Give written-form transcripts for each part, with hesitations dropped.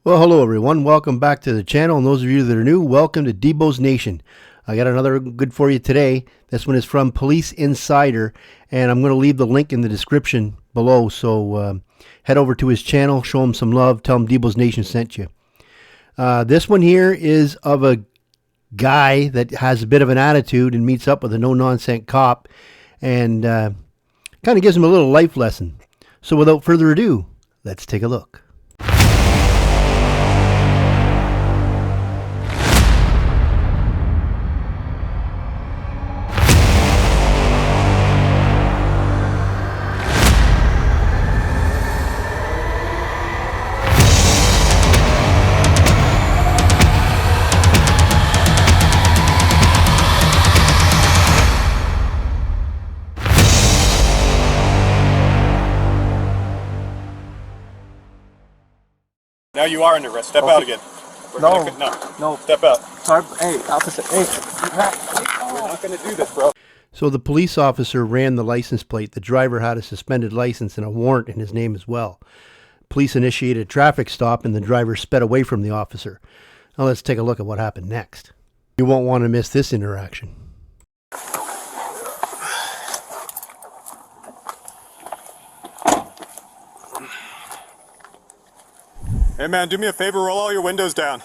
Well, hello everyone. Welcome back to the channel, and those of you that are new, welcome to Debos Nation. I got another good for you today. This one is from Police Insider, and I'm going to leave the link in the description below. So head over to his channel, show him some love, tell him Debos Nation sent you. This one here is of a guy that has a bit of an attitude and meets up with a no-nonsense cop, and kind of gives him a little life lesson. So without further ado, let's take a look. Now you are under arrest. Step out again. No. Step out. Sorry, hey, officer, hey. We're not going to do this, bro. So the police officer ran the license plate. The driver had a suspended license and a warrant in his name as well. Police initiated a traffic stop and the driver sped away from the officer. Now let's take a look at what happened next. You won't want to miss this interaction. Hey man, do me a favor, roll all your windows down.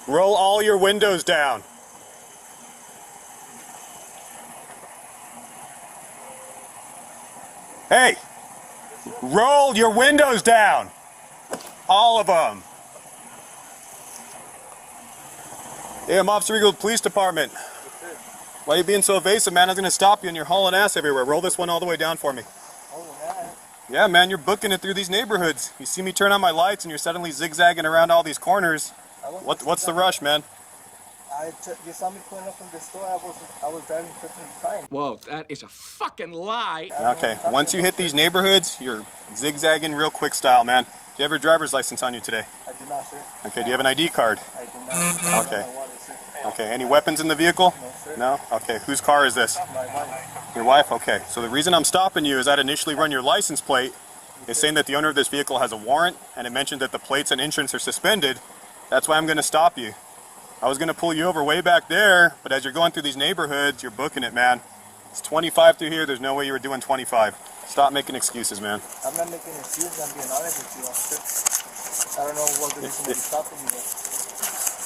Roll all your windows down. Hey! Roll your windows down! All of them! Hey, I'm Officer Eagle Police Department. Why are you being so evasive, man? I'm gonna stop you and you're hauling ass everywhere. Roll this one all the way down for me. Yeah, man, you're booking it through these neighborhoods. You see me turn on my lights and you're suddenly zigzagging around all these corners. What's the rush, man? You saw me pulling up from the store. I was driving perfectly fine. Whoa, that is a fucking lie. Okay, once you hit these neighborhoods, you're zigzagging real quick style, man. Do you have your driver's license on you today? I do not, sir. Okay, do you have an ID card? I do not. Okay. Okay, any weapons in the vehicle? No, sir. No? Okay, whose car is this? My wife. Your wife? Okay, so the reason I'm stopping you is I'd initially run your license plate. It's saying that the owner of this vehicle has a warrant, and it mentioned that the plates and insurance are suspended. That's why I'm going to stop you. I was going to pull you over way back there, but as you're going through these neighborhoods, you're booking it, man. It's 25 through here. There's no way you were doing 25. Stop making excuses, man. I'm not making excuses. I'm being honest with you, officer. I don't know what the reason you're stopping me is.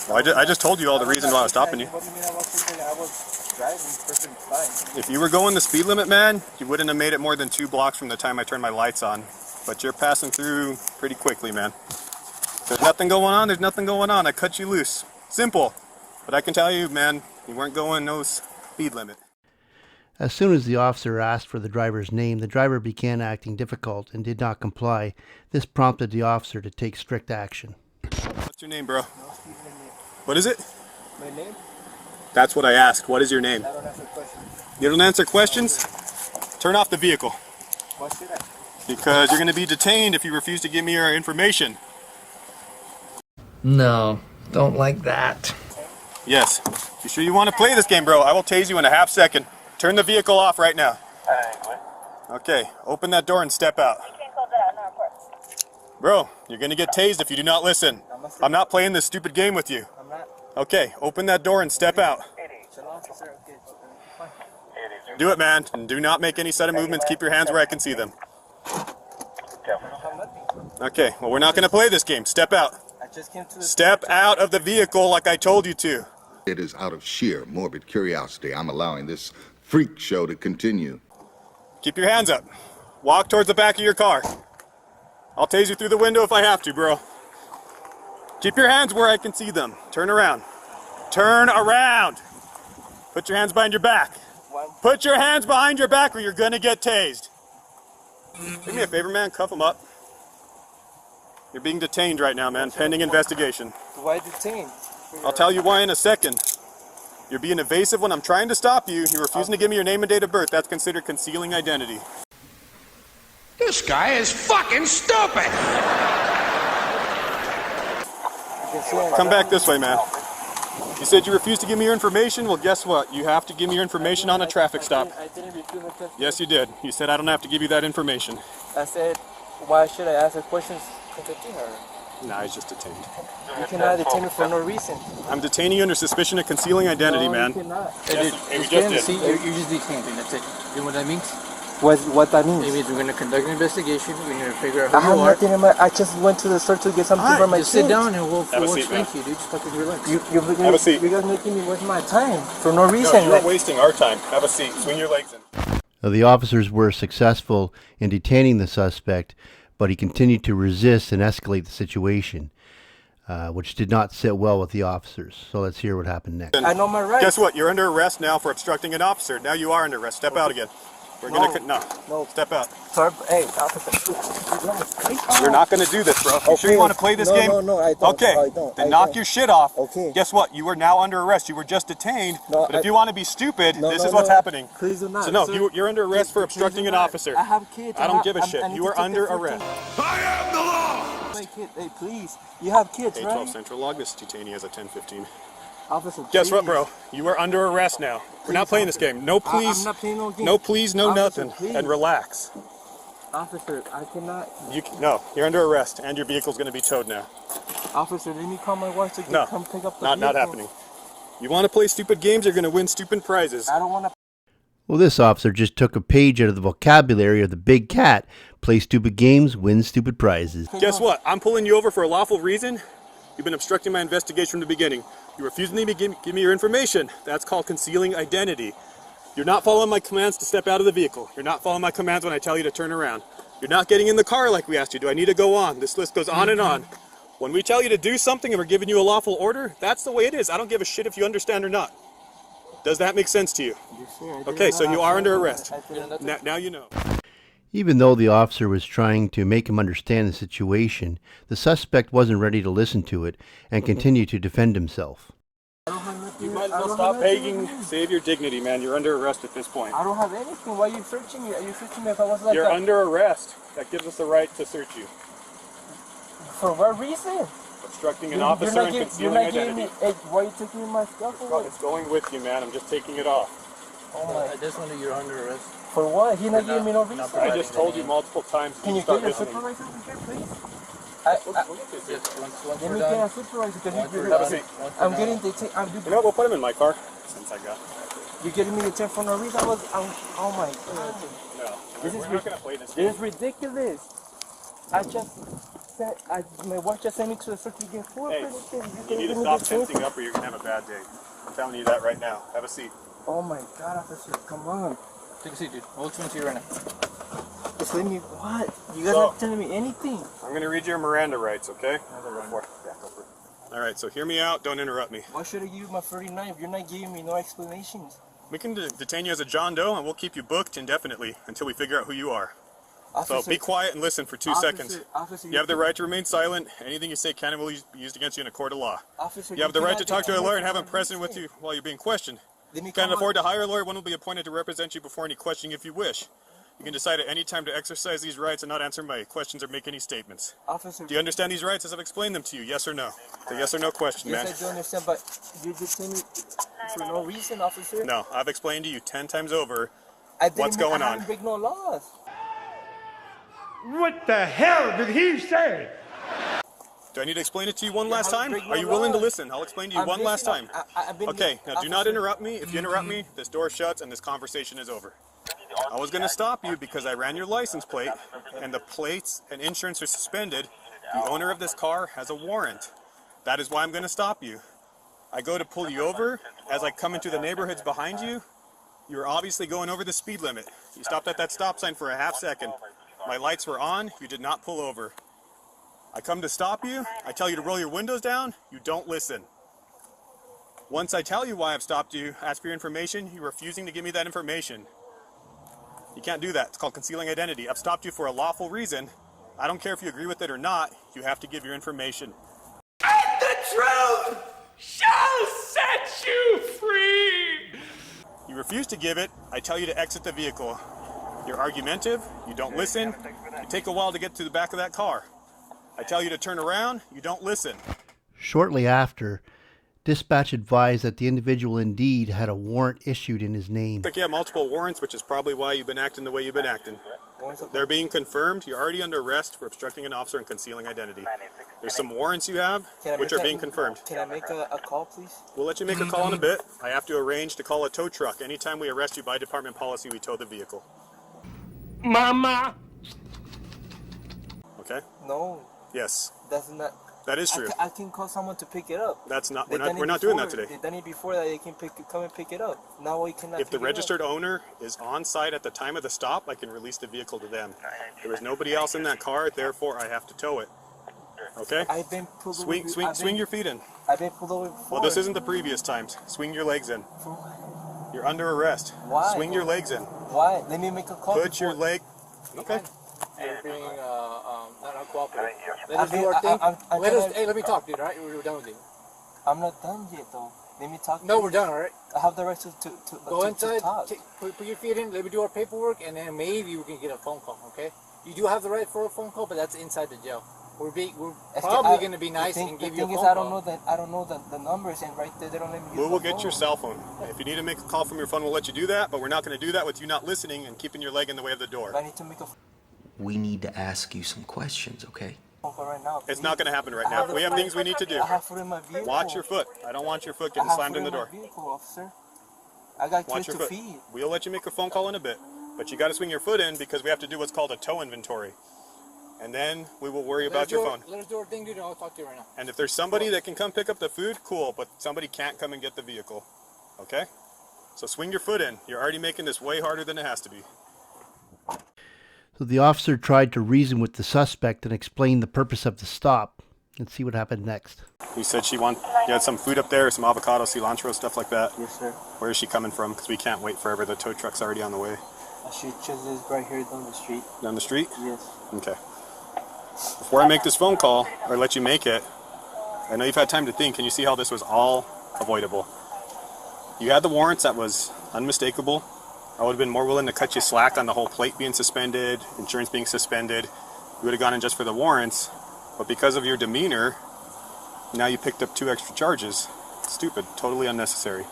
Well, I just told you all the reasons why I was stopping you. What do you mean I was driving perfectly fine? If you were going the speed limit, man, you wouldn't have made it more than 2 blocks from the time I turned my lights on. But you're passing through pretty quickly, man. There's nothing going on. There's nothing going on. I cut you loose. Simple. But I can tell you, man, you weren't going no speed limit. As soon as the officer asked for the driver's name, the driver began acting difficult and did not comply. This prompted the officer to take strict action. What's your name, bro? What is it? My name? That's what I asked. What is your name? I don't answer questions. You don't answer questions? Turn off the vehicle. Why should I? Because you're going to be detained if you refuse to give me your information. No, don't like that. Yes. You sure you want to play this game, bro? I will tase you in a half second. Turn the vehicle off right now. Okay, open that door and step out. Bro, you're going to get tased if you do not listen. I'm not playing this stupid game with you. I'm not. Okay, open that door and step out. Do it, man, and do not make any sudden movements. Keep your hands where I can see them. Okay, well, we're not going to play this game. Step out. Step out of the vehicle like I told you to. It is out of sheer morbid curiosity I'm allowing this freak show to continue. Keep your hands up. Walk towards the back of your car. I'll tase you through the window if I have to, bro. Keep your hands where I can see them. Turn around. Turn around. Put your hands behind your back. Put your hands behind your back or you're gonna get tased. Do me a favor, man. Cuff him up. You're being detained right now, man. Pending investigation. Why detained? I'll tell you why in a second. You're being evasive when I'm trying to stop you. You're refusing to give me your name and date of birth. That's considered concealing identity. This guy is fucking stupid! Come back this way, man. You said you refused to give me your information? Well, guess what? You have to give me your information on a traffic stop. I didn't refuse my. Yes, you did. You said I don't have to give you that information. I said, why should I answer questions? convicted or? Nah, he's just detained. You cannot detain me for no reason. I'm detaining you under suspicion of concealing identity, No, man. you cannot. Yes, we just did. See, you're just detained, and that's it. You know what that means? What that means? It means we're going to conduct an investigation. We're going to figure out I who have you are. nothing in my. I just went to the store to get something for my Just sit kids. down and we'll Have a seat, explain man. to you, dude. Just fucking relax. Have a seat. You guys making me waste my time for no No, reason. you're wasting our time. Have a seat. Swing your legs in. The officers were successful in detaining the suspect, but he continued to resist and escalate the situation, which did not sit well with the officers. So let's hear what happened next. I know my rights. Guess what? You're under arrest now for obstructing an officer. Now you are under arrest. Step out again. We're gonna no. Step out. Sir, hey, officer. You're not gonna do this, bro. You sure you want to play this game? No, I don't. Okay. I don't. Then knock your shit off. Okay. Guess what? You are now under arrest. You were just detained. No, but if you want to be stupid, this is what's happening. Please do not. So no, sir. you're under arrest for Please obstructing do an not. officer. I have kids. I don't give a shit. I need You to are take under the 14. arrest. I am the law! My kid, hey, please. You have kids, A12 right? Central log. This detainee has a 1015. Officer, Guess what, please. bro? You are under arrest now. We're not playing this game. No please. I'm not playing no game. No please, no Officer, nothing. please. And relax. Officer, I cannot. No, you're under arrest, and your vehicle's going to be towed now. Officer, let me call my wife to No, come pick up the not vehicle. happening. You want to play stupid games, you're going to win stupid prizes. I don't want to. Well, this officer just took a page out of the vocabulary of the big cat. Play stupid games, win stupid prizes. Guess what? I'm pulling you over for a lawful reason. You've been obstructing my investigation from the beginning. You refuse to give me your information. That's called concealing identity. You're not following my commands to step out of the vehicle. You're not following my commands when I tell you to turn around. You're not getting in the car like we asked you. Do I need to go on? This list goes on and on. When we tell you to do something and we're giving you a lawful order, that's the way it is. I don't give a shit if you understand or not. Does that make sense to you? Okay, so you are under arrest. Now you know. Even though the officer was trying to make him understand the situation, the suspect wasn't ready to listen to it and continued to defend himself. You might as well stop begging. Save your dignity, man. You're under arrest at this point. I don't have anything. Why are you searching me? Are you searching me if I was like You're that? under arrest. That gives us the right to search you. For what reason? Obstructing an officer and concealing identity. Hey, why are you taking me my stuff away? It's going with you, man. I'm just taking it off. Oh my. This one, you're under arrest. For what? He not giving me no reason. I just told you multiple times. Can you start get a listening. supervisor here, please? Yes, Let once me we're get a done. supervisor because Have a seat. I'm getting detained. You know what? We'll put him in my car. Since I got. You're getting me detained for no reason. Oh my god. No. This is We're not going to play this game. This is ridiculous. I just said, my wife just sent me to the store to get food. Hey, you need to stop tensing up or you're going to have a bad day. I'm telling you that right now. Have a seat. Oh my god, officer, come on. Take a seat, dude. I'll explain to you right now. Just let me, what? You guys So- not telling me anything. I'm going to read your Miranda rights, okay? Go for it. All right, so hear me out. Don't interrupt me. Why should I give you my 39 if you're not giving me no explanations? We can detain you as a John Doe and we'll keep you booked indefinitely until we figure out who you are. Officer, So be quiet and listen for 2 seconds. Officer, You have the right to remain silent. Anything you say can and will be used against you in a court of law. Officer, You have the right to talk to a cannot lawyer and detain have me him present with for no you while you're being questioned. Let me You can't come afford on. to hire a lawyer. One will be appointed to represent you before any questioning if you wish. You can decide at any time to exercise these rights and not answer my questions or make any statements. Officer, Do you understand these rights as I've explained them to you? Yes or no? It's a yes or no question, man. yes, I do understand, but you detain me for no reason, officer. No, I've explained to you 10 times over. I didn't What's going I on? didn't break no laws. What the hell did he say? Do I need to explain it to you one last haven't time? break no Are you willing to laws. listen? I'll explain to you one last time. I've been Okay, now do not officer, interrupt me. If you interrupt me, this door shuts and this conversation is over. I was going to stop you because I ran your license plate and the plates and insurance are suspended. The owner of this car has a warrant. That is why I'm going to stop you. I go to pull you over. As I come into the neighborhoods behind you, you're obviously going over the speed limit. You stopped at that stop sign for a half second. My lights were on. You did not pull over. I come to stop you. I tell you to roll your windows down. You don't listen. Once I tell you why I've stopped you, ask for your information, you're refusing to give me that information. You can't do that. It's called concealing identity. I've stopped you for a lawful reason. I don't care if you agree with it or not. You have to give your information. And the truth shall set you free! You refuse to give it. I tell you to exit the vehicle. You're argumentative. You don't listen. You take a while to get to the back of that car. I tell you to turn around. You don't listen. Shortly after, dispatch advised that the individual indeed had a warrant issued in his name. Looks like you have multiple warrants, which is probably why you've been acting the way you've been acting. They're being confirmed. You're already under arrest for obstructing an officer and concealing identity. There's some warrants you have, which are being confirmed. Can I make a call, please? We'll let you make a call in a bit. I have to arrange to call a tow truck. Anytime we arrest you by department policy, we tow the vehicle. Mama. Okay? No, Yes. that's not. That is true. I can call someone to pick it up. That's not. They've done it We're not doing that before. today. They've done it before that they can come and pick it up. Now we cannot. If the pick it up. registered owner is on site at the time of the stop, I can release the vehicle to them. There was nobody else in that car, therefore I have to tow it. Okay? I've been pulled Swing, over. swing, swing your feet in. I've been pulled over before. Well, this isn't the previous times. Swing your legs in. You're under arrest. Why? Swing your legs in. Why? Let me make a call. Put your leg. Okay. You're being not cooperative. Let I us do mean, our thing. I'm Let us. gonna- Hey, let me talk, dude. All right, we're done with you. I'm not done yet, though. Let me talk. No, we're done. All right. I have the right to Go inside. talk. Put your feet in. Let me do our paperwork, and then maybe we can get a phone call. Okay? You do have the right for a phone call, but that's inside the jail. We're probably going to be nice and give you a phone The thing is, call. I don't know the numbers, and right there they don't let me use We will the get phone. your cell phone. If you need to make a call from your phone, we'll let you do that, but we're not going to do that with you not listening and keeping your leg in the way of the door. I need to make a We need to ask you some questions, okay? phone call right now. It's not going to happen right now. We have things we need to do. I have food in my vehicle. Watch your foot. I don't want your foot I getting have slammed food in the door. my vehicle, officer. I got Watch kids your to foot. feed. We'll let you make a phone call in a bit, but you got to swing your foot in because we have to do what's called a tow inventory. And then we will worry about your phone. Let us do our thing, dude, and I'll talk to you right now. And if there's somebody that can come pick up the food, cool, but somebody can't come and get the vehicle. Okay? So swing your foot in. You're already making this way harder than it has to be. So the officer tried to reason with the suspect and explain the purpose of the stop. Let's see what happened next. You said you had some food up there, some avocado, cilantro, stuff like that. Yes, sir. Where is she coming from? Because we can't wait forever. The tow truck's already on the way. She just is right here down the street. Down the street? Yes. Okay. Before I make this phone call, or let you make it, I know you've had time to think. Can you see how this was all avoidable? You had the warrants. That was unmistakable. I would have been more willing to cut you slack on the whole plate being suspended, insurance being suspended. You would have gone in just for the warrants. But because of your demeanor, now you picked up 2 extra charges. Stupid. Totally unnecessary.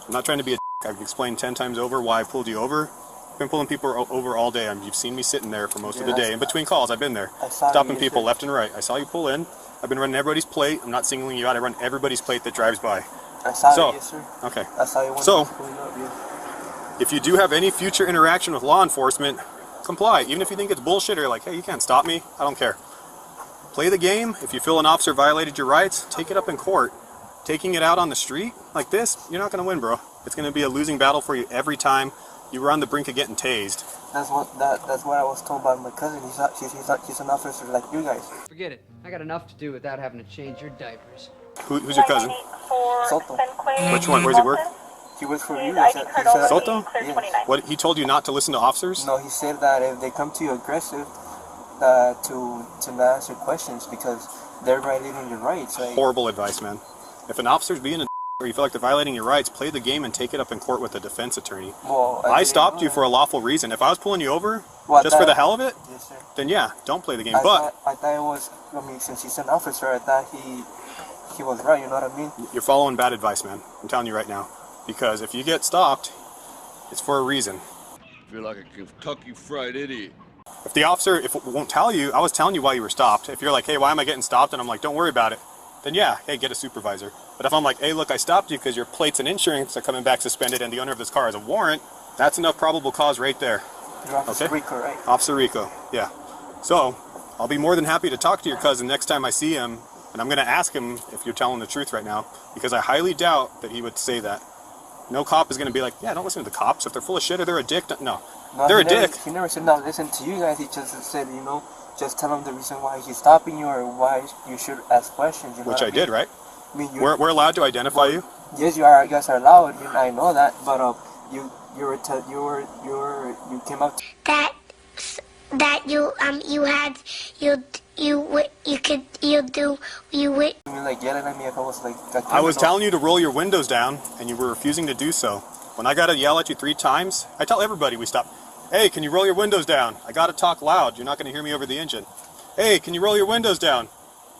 I'm not trying to be a d***. I've explained 10 times over why I pulled you over. I've been pulling people over all day. You've seen me sitting there for most of the day. In between calls, I've been there. Stopping people left and right. I saw you pull in. I've been running everybody's plate. I'm not singling you out. I run everybody's plate that drives by. I saw So, it, yes, sir. Okay. I saw it when So, I was pulling up, yeah. if you do have any future interaction with law enforcement, comply. Even if you think it's bullshit or you're like, hey, you can't stop me, I don't care. Play the game. If you feel an officer violated your rights, take it up in court. Taking it out on the street like this, you're not going to win, bro. It's going to be a losing battle for you every time. You were on the brink of getting tased. That's what I was told by my cousin. He's an officer like you guys. Forget it. I got enough to do without having to change your diapers. Who's your cousin? Soto. Which one? Where's he work? He works for you. He said, Soto? yes. What, he told you not to listen to officers? No, he said that if they come to you aggressive, to not answer questions because they're violating your rights. Like, Horrible advice, man. If an officer's being a or you feel like they're violating your rights, play the game and take it up in court with a defense attorney. well, I didn't stopped know you that. for a lawful reason. If I was pulling you over Well, just for the hell of it, Yes, sir. then yeah, don't play the game. I But thought it was. I mean, since he's an officer, I thought he was right. You know what I mean? you're following bad advice, man. I'm telling you right now. Because if you get stopped, it's for a reason. I feel like a Kentucky Fried Idiot. If the officer won't tell you, I was telling you why you were stopped. If you're like, hey, why am I getting stopped? And I'm like, don't worry about it. Then yeah, hey, get a supervisor. But if I'm like, hey, look, I stopped you because your plates and insurance are coming back suspended and the owner of this car has a warrant, that's enough probable cause right there. You're Officer Okay. Rico, right? Officer Rico, yeah. So, I'll be more than happy to talk to your cousin next time I see him, and I'm going to ask him if you're telling the truth right now, because I highly doubt that he would say that. No cop is going to be like, yeah, don't listen to the cops. If they're full of shit or they're a dick, no. No, They're he a never, dick. He never said no. Listen to you guys. He just said, just tell him the reason why he's stopping you or why you should ask questions. You know Which what I did, right? I mean, We're allowed to identify you. Yes, you are. You guys are allowed. I know that, but you came up. You were like yelling at me if I was like. I was telling you to roll your windows down, and you were refusing to do so. When I got to yell at you 3 times, I tell everybody we stop. Hey, can you roll your windows down? I got to talk loud. You're not going to hear me over the engine. Hey, can you roll your windows down?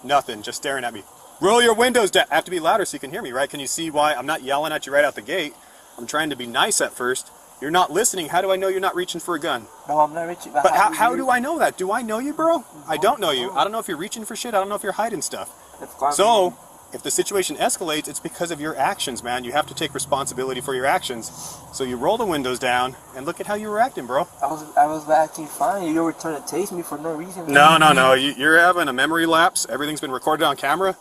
Nothing, just staring at me. Roll your windows down. I have to be louder so you can hear me, right? Can you see why I'm not yelling at you right out the gate? I'm trying to be nice at first, You're not listening. How do I know you're not reaching for a gun? No, I'm not reaching. But how do I know that? Do I know you, bro? I don't know you. I don't know if you're reaching for shit. I don't know if you're hiding stuff. So, if the situation escalates, it's because of your actions, man. You have to take responsibility for your actions. So you roll the windows down and look at how you were acting, bro. I was acting fine. You were trying to tase me for no reason. No. You're having a memory lapse. Everything's been recorded on camera.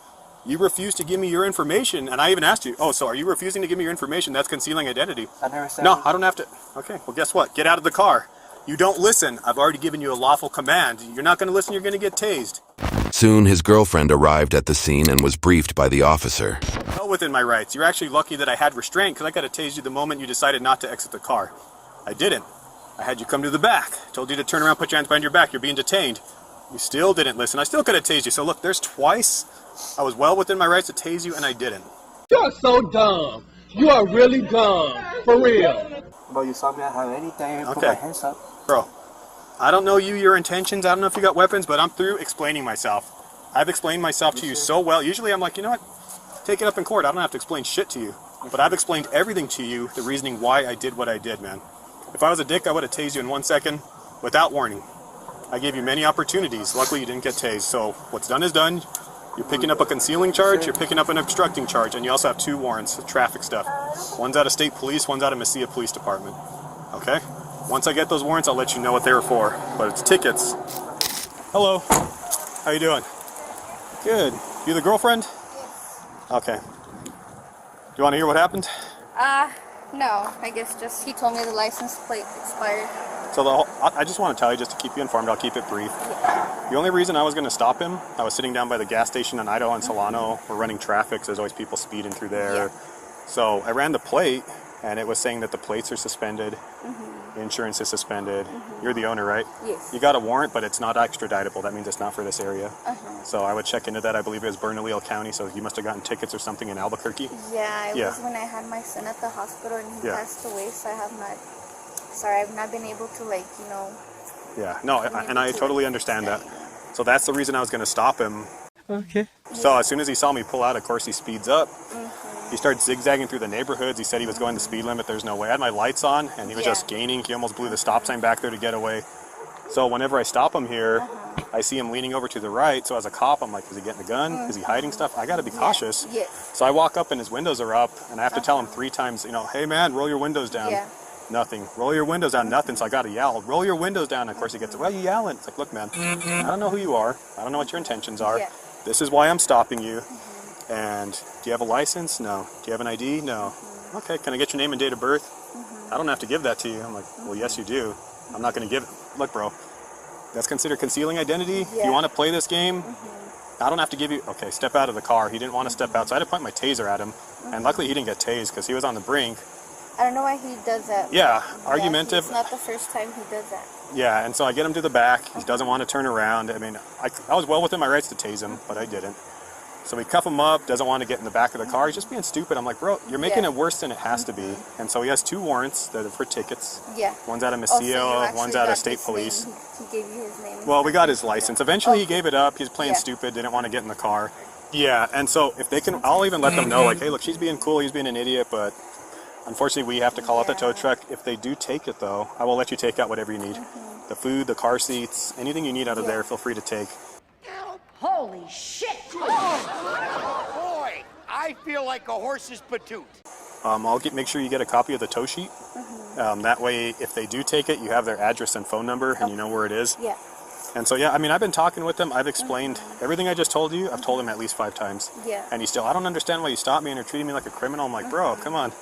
You refused to give me your information, and I even asked you, oh, so are you refusing to give me your information? That's concealing identity. I never said No, I don't have to. Okay, well, guess what? Get out of the car. You don't listen. I've already given you a lawful command. You're not going to listen, you're going to get tased. Soon, his girlfriend arrived at the scene and was briefed by the officer. Well within my rights. You're actually lucky that I had restraint, because I got to tase you the moment you decided not to exit the car. I didn't. I had you come to the back. Told you to turn around, put your hands behind your back. You're being detained. You still didn't listen. I still could have tased you. So look, there's twice I was well within my rights to tase you, and I didn't. You're so dumb. You are really dumb. For real. But you saw me not have anything. I put Okay. my hands up. Bro, I don't know you, your intentions. I don't know if you got weapons, but I'm through explaining myself. I've explained myself to you so well. Usually I'm like, you know what? Take it up in court. I don't have to explain shit to you. But I've explained everything to you, the reasoning why I did what I did, man. If I was a dick, I would have tased you in 1 second without warning. I gave you many opportunities. Luckily, you didn't get tased. So what's done is done. You're picking up a concealing charge, you're picking up an obstructing charge, and you also have 2 warrants, traffic stuff. One's out of state police, one's out of Mesilla Police Department. Okay? Once I get those warrants, I'll let you know what they were for. But it's tickets. Hello. How you doing? Good. You the girlfriend? Yes. Okay. Do you want to hear what happened? No. I guess just he told me the license plate expired. So I just want to tell you, just to keep you informed, I'll keep it brief. Yeah. The only reason I was going to stop him, I was sitting down by the gas station in Idaho and Solano. We're running traffic, so there's always people speeding through there. Yeah. So I ran the plate, and it was saying that the plates are suspended, insurance is suspended. You're the owner, right? Yes. You got a warrant, but it's not extraditable. That means it's not for this area. So I would check into that. I believe it was Bernalillo County, so you must have gotten tickets or something in Albuquerque. Yeah, it was when I had my son at the hospital and he passed away, so I've not been able to, like, you know. Yeah, no, and I totally understand that. So that's the reason I was going to stop him. Okay. So as soon as he saw me pull out, of course, he speeds up. He starts zigzagging through the neighborhoods. He said he was going the speed limit. There's no way. I had my lights on, and he was just gaining. He almost blew the stop sign back there to get away. So whenever I stop him here, I see him leaning over to the right. So as a cop, I'm like, is he getting a gun? Is he hiding stuff? I got to be cautious. Yes. So I walk up, and his windows are up, and I have to tell him 3 times, you know, hey, man, roll your windows down. Yeah. Nothing. Roll your windows down. Nothing. So I got to yell, roll your windows down. And of course, he gets, well, you yelling. It's like, look, man, I don't know who you are. I don't know what your intentions are. Yeah. This is why I'm stopping you. And do you have a license? No. Do you have an ID? No. Okay, can I get your name and date of birth? I don't have to give that to you. I'm like, well, yes, you do. I'm not going to give it. Look, bro, that's considered concealing identity. If you want to play this game, I don't have to give you, okay, step out of the car. He didn't want to step out, so I had to point my taser at him. And luckily, he didn't get tased because he was on the brink. I don't know why he does that. Yeah, argumentative. It's not the first time he does that. Yeah, and so I get him to the back. He doesn't want to turn around. I mean, I was well within my rights to tase him, but I didn't. So we cuff him up, doesn't want to get in the back of the car. He's just being stupid. I'm like, bro, you're making it worse than it has to be. And so he has 2 warrants that are for tickets. Yeah. One's out of So Mesilla, one's out of state police. He gave you his name. Well, we got his license. Eventually he gave it up. He's playing stupid, didn't want to get in the car. Yeah, and so if they can, I'll even let them know, like, hey, look, she's being cool, he's being an idiot, but unfortunately we have to call out the tow truck. If they do take it, though, I will let you take out whatever you need. The food, the car seats, anything you need out of there, feel free to take. Holy shit! Boy, I feel like a horse's patoot. I'll make sure you get a copy of the tow sheet. That way, if they do take it, you have their address and phone number, and you know where it is. Yeah. And so, yeah, I mean, I've been talking with him. I've explained everything I just told you. I've told him at least 5 times. Yeah. And he's still, I don't understand why you stopped me and you're treating me like a criminal. I'm like, bro, come on.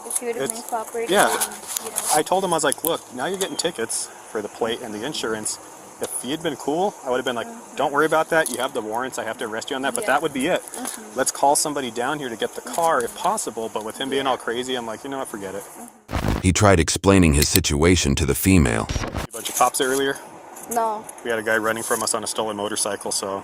If you would have been cooperating. Yeah. You know. I told him, I was like, look, now you're getting tickets for the plate and the insurance. If he had been cool, I would have been like, don't worry about that. You have the warrants. I have to arrest you on that. But that would be it. Let's call somebody down here to get the car if possible. But with him being all crazy, I'm like, you know what, forget it. He tried explaining his situation to the female. A bunch of cops earlier. No. We had a guy running from us on a stolen motorcycle. So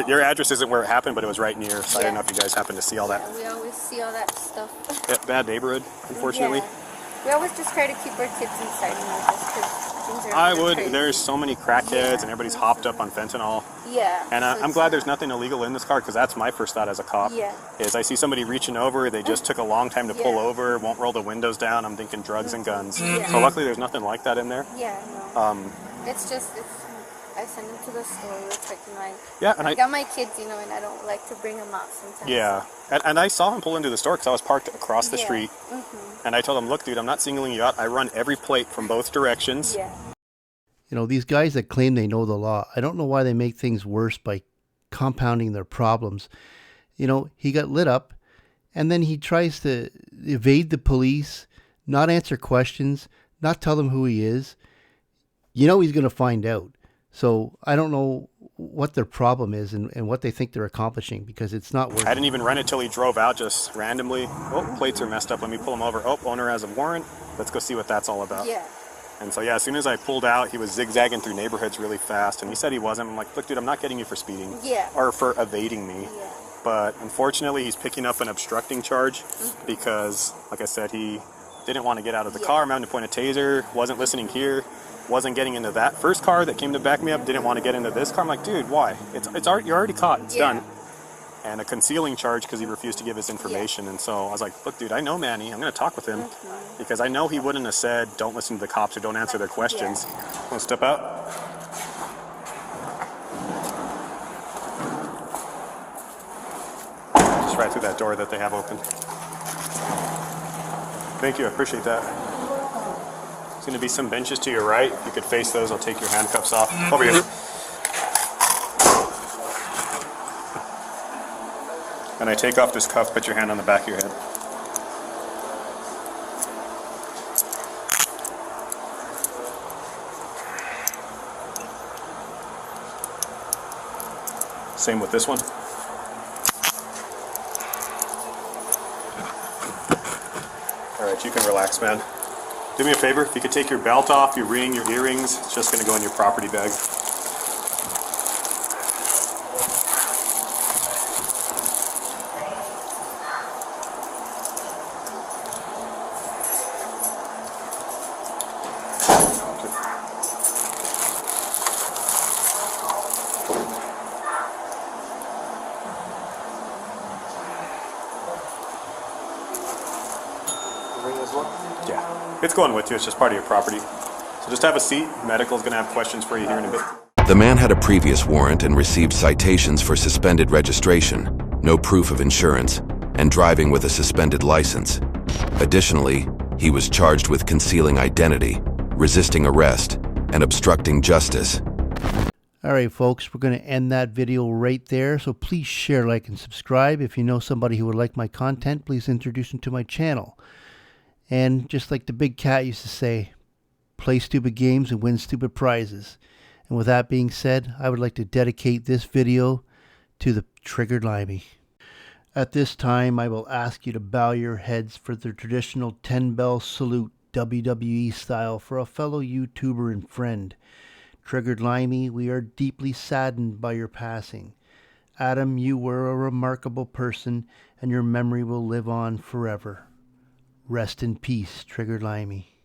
your address isn't where it happened, but it was right near. So I didn't know if you guys happened to see all that. Yeah, we always see all that stuff. Bad neighborhood, unfortunately. Yeah. We always just try to keep our kids inside, you know, just because things are. I would. crazy. There's so many crackheads and everybody's hopped up on fentanyl. Yeah. And so I'm glad there's nothing illegal in this car because that's my first thought as a cop. Yeah. Is I see somebody reaching over, they just took a long time to pull Yeah. over, won't roll the windows down. I'm thinking drugs and guns. Yeah. So luckily there's nothing like that in there. Yeah, no. It's just, I send them to the store real quick, and Yeah, and I got my kids, you know, and I don't like to bring them out sometimes. Yeah, and I saw him pull into the store because I was parked across the street. Mm-hmm. And I told him, look, dude, I'm not singling you out. I run every plate from both directions. Yeah. You know, these guys that claim they know the law, I don't know why they make things worse by compounding their problems. You know, he got lit up, and then he tries to evade the police, not answer questions, not tell them who he is. You know he's going to find out. So I don't know what their problem is and what they think they're accomplishing, because it's not working. I didn't even run it till he drove out just randomly. Oh, plates are messed up. Let me pull him over. Oh, owner has a warrant. Let's go see what that's all about. Yeah. And so, yeah, as soon as I pulled out, he was zigzagging through neighborhoods really fast. And he said he wasn't. I'm like, look, dude, I'm not getting you for speeding. Yeah. Or for evading me. Yeah. But unfortunately, he's picking up an obstructing charge because, like I said, he didn't want to get out of the car. I'm having to point a taser. Wasn't listening here. Wasn't getting into that first car that came to back me up. Didn't want to get into this car. I'm like, dude, why? It's already, you're already caught. It's done. And a concealing charge because he refused to give his information. And so I was like, look, dude, I know Manny. I'm going to talk with him because I know he wouldn't have said, don't listen to the cops or don't answer their questions. Want to step out? Just right through that door that they have open. Thank you. I appreciate that. There's going to be some benches to your right. If you could face those, I'll take your handcuffs off. Over here. And I take off this cuff, put your hand on the back of your head. Same with this one. All right, you can relax, man. Do me a favor, if you could take your belt off, your ring, your earrings, it's just going to go in your property bag. Yeah, it's going with you. It's just part of your property. So just have a seat. Medical's going to have questions for you here in a bit. The man had a previous warrant and received citations for suspended registration, no proof of insurance, and driving with a suspended license. Additionally, he was charged with concealing identity, resisting arrest, and obstructing justice. All right, folks, we're going to end that video right there. So please share, like, and subscribe. If you know somebody who would like my content, please introduce them to my channel. And just like the big cat used to say, play stupid games and win stupid prizes. And with that being said, I would like to dedicate this video to the Triggered Limey. At this time, I will ask you to bow your heads for the traditional 10-bell salute, WWE style, for a fellow YouTuber and friend. Triggered Limey, we are deeply saddened by your passing. Adam, you were a remarkable person, and your memory will live on forever. Rest in peace, Triggered Limey.